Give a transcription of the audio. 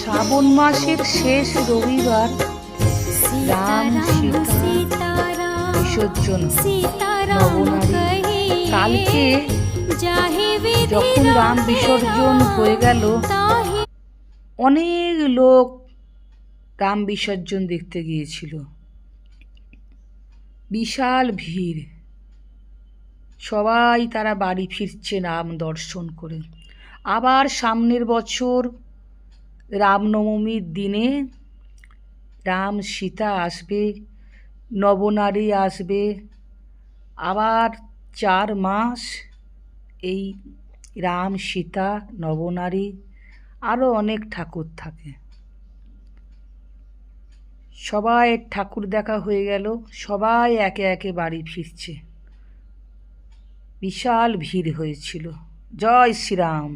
শ্রাবণ মাসের শেষ রবিবার রাম সীতা বিসর্জন নবনারী। কালকে যখন রাম বিসর্জন হয়ে গেল, অনেক লোক রাম বিসর্জন দেখতে গিয়েছিল। বিশাল ভিড়, সবাই তারা বাড়ি ফিরছে রাম দর্শন করে। আবার সামনের বছর রামনবমীর দিনে রাম সীতা আসবে, নবনারী আসবে। আবার 4 মাস এই রাম সীতা নবনারী আরও অনেক ঠাকুর থাকে। সবাই ঠাকুর দেখা হয়ে গেল, সবাই একে একে বাড়ি ফিরছে। বিশাল ভিড় হয়েছিল। জয় শ্রীরাম।